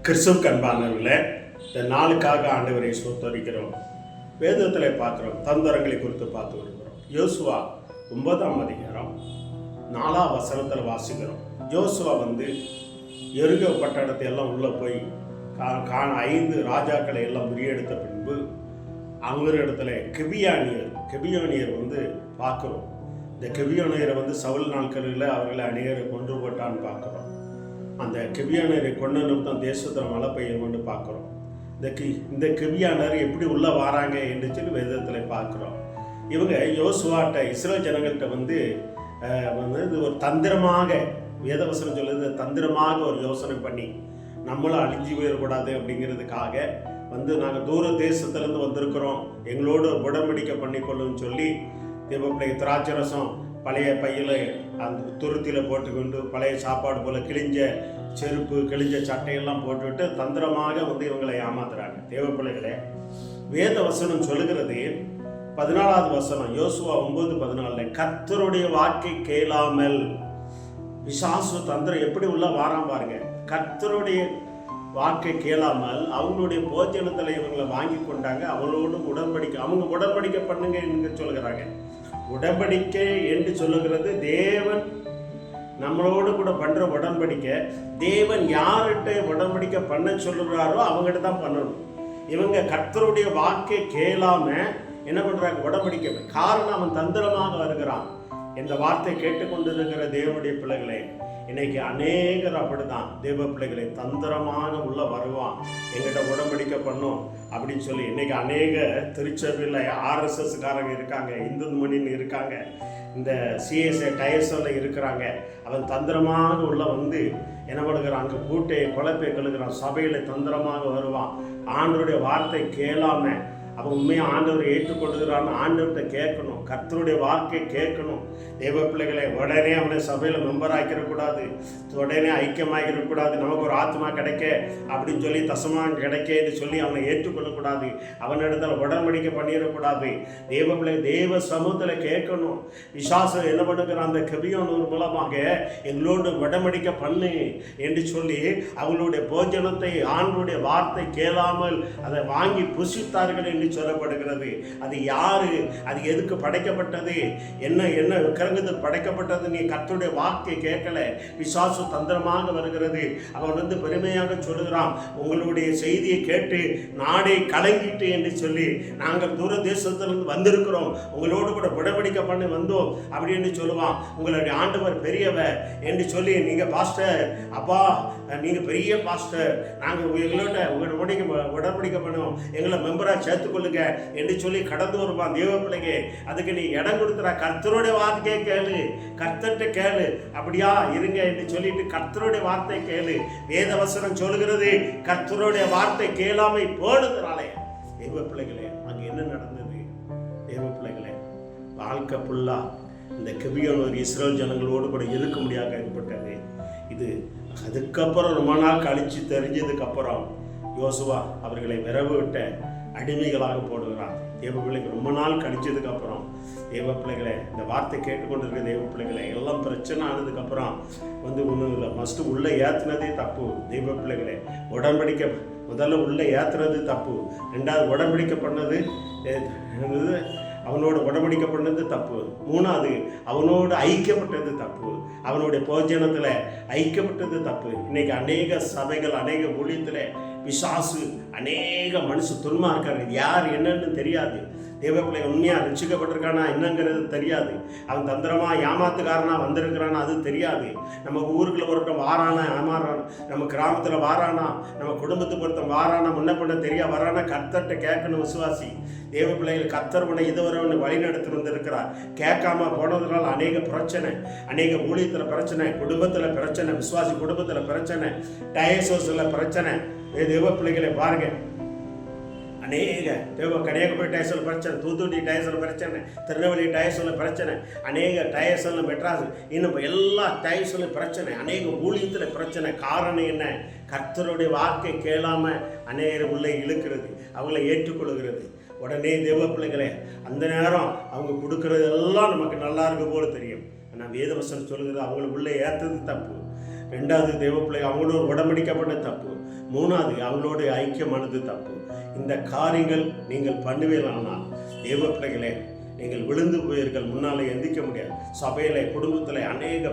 கிறிஸ்துவுக்கு அன்பானவர்களே, இந்த நாளுக்காக ஆண்டவரை ஸ்தோத்திரிக்கிறோம். வேதத்தில் பார்க்குறோம், தந்திரங்களை குறித்து பார்த்து வருகிறோம். யோசுவா 9ஆம் அதிகாரம் 4ஆம் வசனத்தில் வாசிக்கிறோம். யோசுவா எருகோ பட்டணத்தை எல்லாம் உள்ளே போய் 5 ராஜாக்களை எல்லாம் முறியெடுத்த பின்பு அவங்க இடத்துல கெபியோனியர் பார்க்குறோம். இந்த கெபியோனியரை சவுல் நாட்களில் அவர்களை அநேகரை கொன்று போட்டான்னு பார்க்குறோம். அந்த கெபியானரை கொண்ட நிமித்தம் தேசத்தில் மழை பெய்யும் பார்க்குறோம். இந்த கெபியானர் எப்படி உள்ளே வராங்க என்று சொல்லி வேதத்தில் பார்க்குறோம். இவங்க யோசுவாட்ட இஸ்ரேல் ஜனங்கள்கிட்ட இது ஒரு தந்திரமாக, வேதவசனம் சொல்லுது, தந்திரமாக ஒரு யோசனை பண்ணி நம்மளும் அழிஞ்சு போயிடக்கூடாது அப்படிங்கிறதுக்காக நாங்கள் தூர தேசத்துலேருந்து வந்திருக்கிறோம், எங்களோடு உடன்படிக்கை பண்ணிக்கொள்ளுன்னு சொல்லி தேவப்பிள்ளை திராட்சை ரசம் பழைய பையில் அந்த துருத்தியில் போட்டுக்கொண்டு பழைய சாப்பாடு போல் கிழிஞ்ச செருப்பு கிழிஞ்ச சட்டையெல்லாம் போட்டுவிட்டு தந்திரமாக இவங்களை ஏமாத்துறாங்க. தேவப்பிள்ளைகளே, வேத வசனம் சொல்லுகிறது 14வது வசனம், யோசுவா 9:14, கர்த்தருடைய வாக்கை கேளாமல் பிசாசு தந்திரம் எப்படி உள்ள வாராம் பாருங்க. கர்த்தருடைய வாக்கை கேளாமல் அவங்களுடைய போஜனத்தில் இவங்களை வாங்கி கொண்டாங்க. அவங்களோடு உடன்படிக்கை பண்ணுங்க என்று சொல்லுகிறாங்க. உடன்படிக்கை என்று சொல்லுகிறது தேவன் நம்மளோடு கூட பண்ற உடன்படிக்கை. தேவன் யார்கிட்ட உடன்படிக்கை பண்ண சொல்லுறாரோ அவங்ககிட்ட தான் பண்ணணும். இவங்க கர்த்தருடைய வாக்கை கேளாம என்ன பண்றாங்க? உடன்படிக்கை. காரணம், அவன் தந்திரமாக வருகிறான். இந்த வார்த்தை கேட்டுக்கொண்டிருக்கிற தேவனுடைய பிள்ளைகளே, இன்னைக்கு அநேகர் அப்படிதான். தேவ பிள்ளைகளை தந்திரமாக உள்ள வருவான், எங்கிட்ட உடன்படிக்கை பண்ணும் அப்படின்னு சொல்லி. இன்னைக்கு அநேக திருச்சபையில் RSSகாரங்க இருக்காங்க, இந்து மணின்னு இருக்காங்க, இந்த CSA டயர்ஸில் இருக்கிறாங்க. அவன் தந்திரமாக உள்ள என்ன பண்ணுகிறான்? அங்கே கூட்டை குழப்பை கழுகிறான். சபையில் தந்திரமாக வருவான். ஆண்டவருடைய வார்த்தை கேளாம அவன் உண்மையாக ஆண்டவரை ஏற்றுக்கொள்கிறான்னு ஆண்டவர்கிட்ட கேட்கணும். கர்த்தருடைய வாக்கை கேட்கணும். தேவ பிள்ளைகளை உடனே அவனை சபையில் மெம்பர் ஆக்கிடக்கூடாது, உடனே ஐக்கியமாகிடக்கூடாது. நமக்கு ஒரு ஆத்மா கிடைக்க அப்படின்னு சொல்லி தசமாக கிடைக்கன்னு சொல்லி அவனை ஏற்றுக்கொள்ளக்கூடாது. அவனிடத்தில் உடன்படிக்கை பண்ணிடக்கூடாது. தேவ பிள்ளை தேவ சமூகத்தில் கேட்கணும். விசுவாசம் என்ன பண்ணுகிறான்? அந்த கெபியோனூர் மூலமாக எங்களோடு உடன்படிக்கை பண்ணு என்று சொல்லி அவங்களுடைய போஜனத்தை ஆண்டவருடைய வார்த்தை கேளாமல் அதை வாங்கி புசித்தார்கள் என்று சொல்லப்படுகிறது. அது யாரு? அது எதுக்கு படைக்கப்பட்டது? என்ன விக்கிரகத்தில் படைக்கப்பட்டது? நீ கர்த்தருடைய வாக்கை கேட்கல, பிசாசு தந்திரமாக வருகிறது. அவன் பெருமையாக சொல்லுகிறான், உங்களுடைய செய்தியை கேட்டு நாடே கலங்கிட்டு என்று சொல்லி, நாங்கள் தூர தேசத்திலிருந்து வந்திருக்கிறோம், உங்களோடு கூட உடன்படிக்கை பண்ணி வந்தோம் அப்படின்னு சொல்லுவான். உங்களுடைய ஆண்டவர் பெரியவர் என்று சொல்லி, நீங்க பாஸ்டர், அப்பா நீங்க பெரிய பாஸ்டர், நாங்கள் எங்களோட உடன்படிக்கை பண்ணுவோம், எங்களை மெம்பராக சேர்த்துக்கொள்ளுங்க என்று சொல்லி கடந்து வருவான். தேவ பிள்ளைங்க, அதுக்கு நீ இடம் கொடுத்துறா. கர்த்தருடைய வார்த்தையை கேளு, கர்த்தர்கிட்ட கேளு, அப்படியா இருங்க என்று சொல்லிட்டு கர்த்தருடைய வார்த்தை கேளு. வேதவசனம் சொல்லுகிறது, கர்த்தருடைய வார்த்தை கேளாமை போடுகிறாளே. தேவ பிள்ளைகளே, அங்க என்ன நடந்தது? தேவ பிள்ளைகளே, வாழ்க்கை ஃபுல்லா இந்த கெபியோன் இஸ்ரேல் ஜனங்களோடு கூட இருக்க முடியாத ஏற்பட்டது. இது அதுக்கப்புறம் ரொம்ப நாள் கழிச்சு தெரிஞ்சதுக்கு அப்புறம் யோசுவா அவர்களை விரவு விட்ட அடிமைகளாக போடுகிறார். தேவ பிள்ளைகள் ரொம்ப நாள் கழிச்சதுக்கு அப்புறம், தேவ பிள்ளைகளை, இந்த வார்த்தை கேட்டுக்கொண்டிருக்க தேவ பிள்ளைகளை, எல்லாம் பிரச்சனை ஆனதுக்கப்புறம் ஒன்றும் இல்லை, ஃபஸ்ட்டு உள்ளே ஏற்றுனதே தப்பு. தெய்வ பிள்ளைகளை, உடன்படிக்கை முதல்ல உள்ளே ஏற்றுனது தப்பு. 2வது உடன்படிக்கை பண்ணது அவனோட உடன்படிக்கை பண்ணது தப்பு. 3வது அவனோடு ஐக்கியப்பட்டது தப்பு. அவனுடைய போஜனத்தில் ஐக்கியப்பட்டது தப்பு. இன்னைக்கு அநேக சபைகள், அநேக ஊழியத்தில் பிசாசு அநேக மனுஷ துன்மா இருக்காங்க. யார் என்னன்னு தெரியாது. தேவ பிள்ளை உண்மையாக ரட்சிக்கப்பட்டிருக்கானா என்னங்கிறது தெரியாது. அவன் தந்திரமா ஏமாத்துக்காரனா வந்திருக்கிறானா அது தெரியாது. நம்ம ஊருக்குள்ள ஒருத்தன் வாரானா ஏமாறானா, நம்ம கிராமத்தில் வாரானா, நம்ம குடும்பத்துக்கு ஒருத்தன் வாரானா, முன்ன பண்ண தெரியா வரானா, கர்த்தர்கிட்ட கேட்கணும். விசுவாசி தேவ பிள்ளைகள், கர்த்தர் உன்னை இதுவரை வழி நடத்தி வந்திருக்கிறார். கேட்காம போனதுனால அநேக பிரச்சனை, அநேக ஊழியத்தில் பிரச்சனை, குடும்பத்தில் பிரச்சனை, விசுவாசி குடும்பத்தில் பிரச்சனை, டயசோஸில் பிரச்சனை. தேவ பிள்ளைகளை பாருங்க, அநேக கன்னியாகுமரி டயர்ஸில் பிரச்சனை, தூத்துக்குடி டயர்ஸில் பிரச்சனை, திருநெல்வேலி டயர்ஸில் பிரச்சனை, அநேக டயர்ஸில் மெட்ராஸ், இன்னும் எல்லா டயர்ஸில் பிரச்சனை, அநேக ஊழியத்தில் பிரச்சனை. காரணம் என்ன? கர்த்தருடைய வாக்கை கேளாமல் அநேகர் உள்ளே இழுக்கிறது, அவங்கள ஏற்றுக்கொள்கிறது. உடனே தேவ பிள்ளைகளே, அந்த நேரம் அவங்க கொடுக்கறதெல்லாம் நமக்கு நல்லா இருக்க போல தெரியும். ஆனால் வேதவசனம் சொல்லுகிறது அவங்களை உள்ளே ஏற்றது தப்பு. ரெண்டாவது தேவ பிள்ளை அவங்களோட உடம்படிக்கப்பட்ட தப்பு, மூணாவது அவங்களோட ஐக்கியமானது தப்பு. இந்த காரியங்கள் நீங்கள் பண்ணுவீர்களானால் தேவ பிள்ளைகளே நீங்கள் விழுந்து போயிருங்கள், முன்னாலே எந்திக்க முடியாது. சபையில குடும்பத்தில் அநேக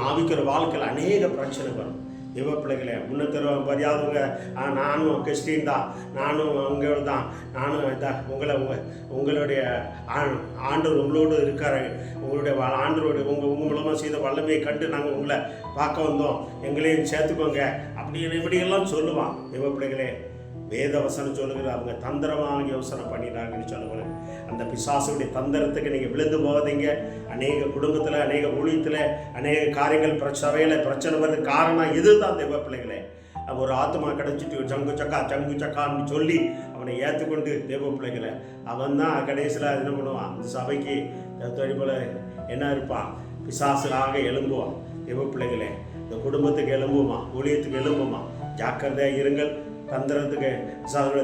ஆவிக்கிற வாழ்க்கையில் அநேக பிரச்சனை வரும். தேவ பிள்ளைகளே முன்ன தருவ மரியாதைங்க, நானும் கிறிஸ்டின் தான், நானும் அங்கே தான், நானும் இதான் உங்களுடைய ஆண்டவர் உங்களோடு இருக்காரு, உங்களுடைய ஆண்டவருடைய உங்கள் மூலமாக செய்த வல்லமையை கண்டு நாங்கள் உங்களை பார்க்க வந்தோம், எங்களையும் சேர்த்துக்கோங்க அப்படின்னு இப்படியெல்லாம் சொல்லுவான். தேவ பிள்ளைகளே வேத வசனம் சொல்லுகிற அவங்க தந்திரமாக யோசனை பண்ணிடுறாங்கன்னு சொல்லுவாங்க. அந்த பிசாசுடைய தந்திரத்துக்கு நீங்கள் விழுந்து போகாதீங்க. அநேக குடும்பத்தில், அநேக ஊழியத்தில், அநேக காரியங்கள் சபையில் பிரச்சனை வர்றது காரணம் இதுதான் தேவ பிள்ளைகளே. ஒரு ஆத்மா கிடச்சிட்டு சங்கு சக்கான்னு சொல்லி அவனை ஏற்றுக்கொண்டு தேவ பிள்ளைகளை அவன் தான் கடைசியில் என்ன பண்ணுவான், இந்த சபைக்கு தொழில் என்ன இருப்பான், பிசாசுலாக எழும்புவான். தேவ பிள்ளைகளே இந்த குடும்பத்துக்கு எழும்புமா, ஊழியத்துக்கு எழும்புமா, ஜாக்கிரதையாக இருங்கள். தந்திரத்துக்கு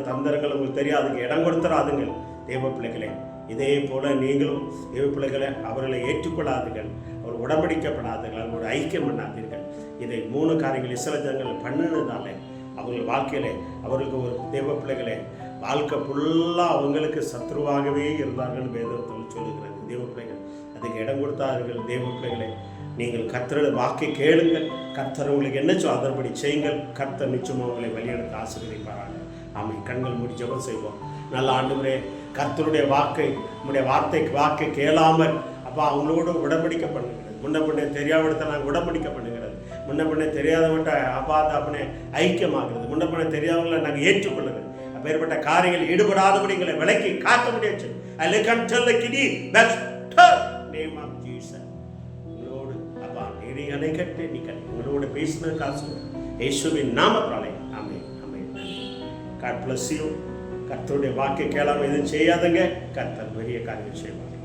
தந்திரங்கள் உங்களுக்கு தெரியாதுங்க, இடம் கொடுத்துடாதுங்கள். தேவ பிள்ளைகளே இதே போல நீங்களும் தேவ பிள்ளைகளை அவர்களை ஏற்றுக்கொள்ளாதீர்கள், அவர் உடம்படிக்கப்படாதீர்கள், அவங்களோட ஐக்கியம் பண்ணாதீர்கள். இதை 3 காரியங்கள் இஸ்ரவேலர்கள் பண்ணினதாலே அவர்கள் வாழ்க்கையிலே அவர்களுக்கு ஒரு தேவ பிள்ளைகளே வாழ்க்கை ஃபுல்லாக அவங்களுக்கு சத்ருவாகவே இருந்தார்கள் வேதத்தில் சொல்லுகிறது. தேவ பிள்ளைகள் அதுக்கு இடம் கொடுத்தார்கள். தேவ பிள்ளைகளே நீங்கள் கர்த்தரோட வாக்கை கேளுங்கள், கர்த்தர் உங்களுக்கு என்ன அதன்படி செய்யுங்கள். கர்த்தர் நிச்சயமாக உங்களை வழியெடுத்து ஆசீர்வதிப்பாராங்க. ஆமாம், கண்கள் மூடி ஜெபம் செய்வோம். நல்ல ஆண்டவரே, கர்த்தருடைய வாக்கை நம்முடைய வாக்கை கேளாமல் அப்போ அவங்களோட உடன்படிக்கை பண்ணுகிறது. முன்ன பின்னே தெரியாவிடத்தை நாங்கள் உடன்படிக்கை பண்ணுகிறது. முன்ன பின்னே தெரியாதவன்ட்ட அப்பனே ஐக்கியமாகிறது. முன்ன பின்னே தெரியாதவங்களை நாங்கள் ஏற்றுக்கொள்ளுது. அப்பேற்பட்ட காரியங்கள் ஈடுபடாதபடி எங்களை விலைக்கு காக்க முடியாது. உங்களோட பேசின காசு இயேசுவின் நாமத்தாலே ஆமென் ஆமென். God bless you. கர்த்தருடைய வாக்கை கேளாமல் எதுவும் செய்யாதங்க, கர்த்தர் பெரிய காரியம் செய்வார்.